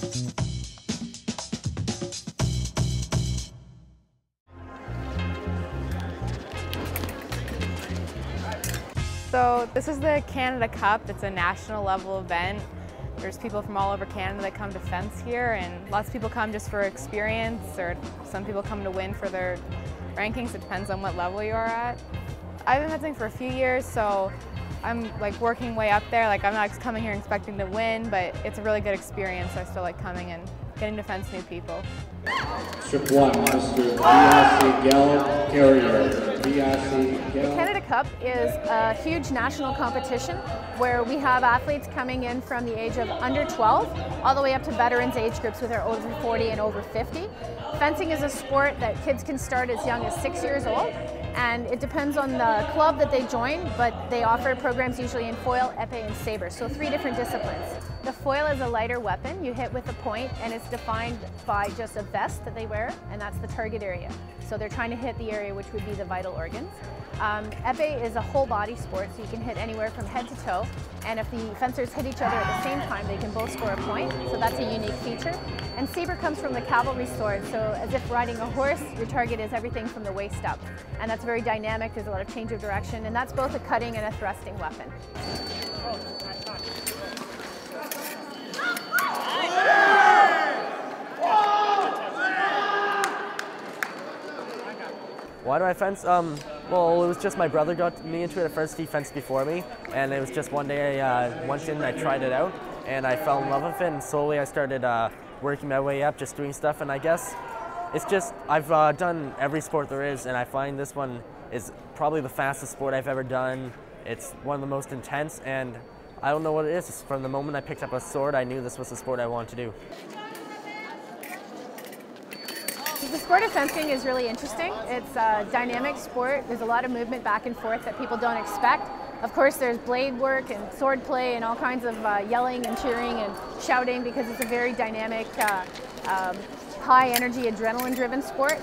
So this is the Canada Cup. It's a national level event. There's people from all over Canada that come to fence here, and lots of people come just for experience, or some people come to win for their rankings. It depends on what level you are at. I've been fencing for a few years, so I'm like working way up there. Like I'm not coming here expecting to win, but it's a really good experience. So I still like coming and getting to fence new people. Strip 1, Mr. Biasi Gel Carrier. Biasi Gel. The Canada Cup is a huge national competition where we have athletes coming in from the age of under 12 all the way up to veterans age groups with our over 40 and over 50. Fencing is a sport that kids can start as young as 6 years old, and it depends on the club that they join, but they offer programs usually in foil, épée, and saber, so 3 different disciplines. The foil is a lighter weapon. You hit with a point, and it's defined by just a vest that they wear, and that's the target area. So they're trying to hit the area which would be the vital organs. Épée is a whole body sport, so you can hit anywhere from head to toe, and if the fencers hit each other at the same time, they can both score a point, so that's a unique feature. And saber comes from the cavalry sword, so as if riding a horse, your target is everything from the waist up. And that's very dynamic, there's a lot of change of direction, and that's both a cutting and a thrusting weapon. Why do I fence? Well, it was just my brother got me into it at first. He fenced before me, and it was just one day I went in and I tried it out, and I fell in love with it, and slowly I started working my way up, just doing stuff, and I guess it's just, I've done every sport there is, and I find this one is probably the fastest sport I've ever done. It's one of the most intense, and I don't know what it is. From the moment I picked up a sword, I knew this was the sport I wanted to do. The sport of fencing is really interesting. It's a dynamic sport. There's a lot of movement back and forth that people don't expect. Of course, there's blade work and sword play and all kinds of yelling and cheering and shouting, because it's a very dynamic, high energy, adrenaline driven sport.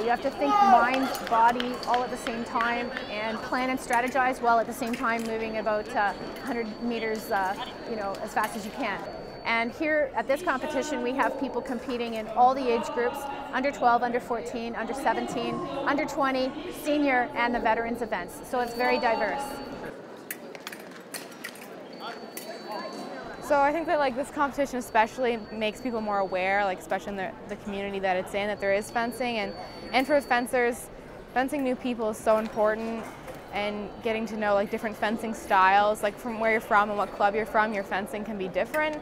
You have to think mind, body all at the same time, and plan and strategize while at the same time moving about 100 meters as fast as you can. And here at this competition, we have people competing in all the age groups, under 12, under 14, under 17, under 20, senior, and the veterans events. So it's very diverse. So I think that like this competition especially makes people more aware, like especially in the community that it's in, that there is fencing, and for fencers, fencing new people is so important, and getting to know like different fencing styles, like from where you're from and what club you're from, your fencing can be different.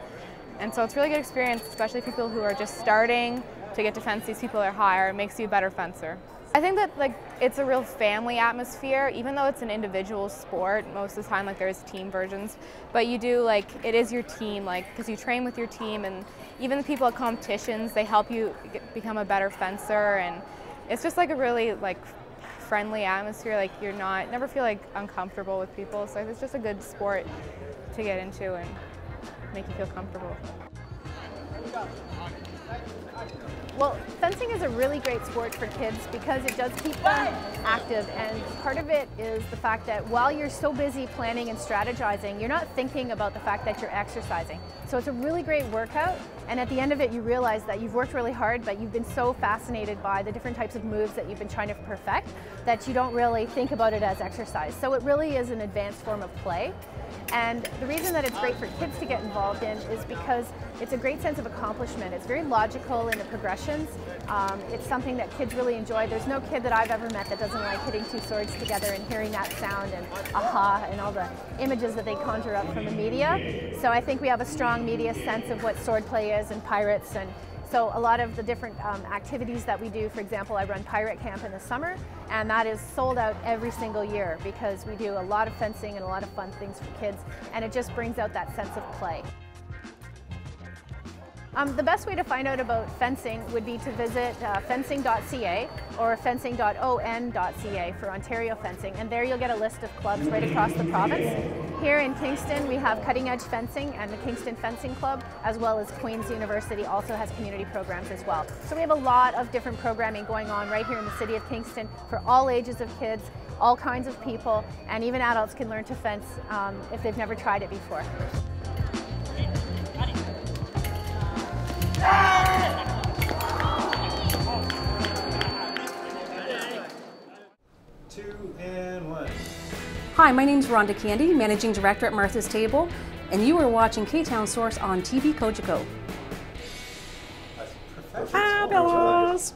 And so it's a really good experience, especially people who are just starting to get to fence these people that are higher. It makes you a better fencer. I think that like it's a real family atmosphere, even though it's an individual sport. Most of the time, like there's team versions, but you do like it is your team, like because you train with your team, and even the people at competitions, they help you become a better fencer, and it's just like a really like friendly atmosphere. Like you're never feel like uncomfortable with people. So it's just a good sport to get into and make you feel comfortable. Well, fencing is a really great sport for kids because it does keep them active, and part of it is the fact that while you're so busy planning and strategizing, you're not thinking about the fact that you're exercising. So it's a really great workout, and at the end of it you realize that you've worked really hard, but you've been so fascinated by the different types of moves that you've been trying to perfect that you don't really think about it as exercise. So it really is an advanced form of play. And the reason that it's great for kids to get involved in is because it's a great sense of accomplishment. It's very logical in the progressions. It's something that kids really enjoy. There's no kid that I've ever met that doesn't like hitting two swords together and hearing that sound and aha and all the images that they conjure up from the media. So I think we have a strong media sense of what sword play is and pirates, and so a lot of the different activities that we do, for example, I run Pirate Camp in the summer, and that is sold out every single year because we do a lot of fencing and a lot of fun things for kids, and it just brings out that sense of play. The best way to find out about fencing would be to visit fencing.ca or fencing.on.ca for Ontario Fencing, and there you'll get a list of clubs right across the province. Here in Kingston we have Cutting Edge Fencing and the Kingston Fencing Club, as well as Queen's University also has community programs as well. So we have a lot of different programming going on right here in the city of Kingston for all ages of kids, all kinds of people, and even adults can learn to fence if they've never tried it before. 2, and 1. Hi, my name is Rhonda Candy, Managing Director at Martha's Table, and you are watching K-Town Source on TV Cogeco. That's perfect. Fabulous!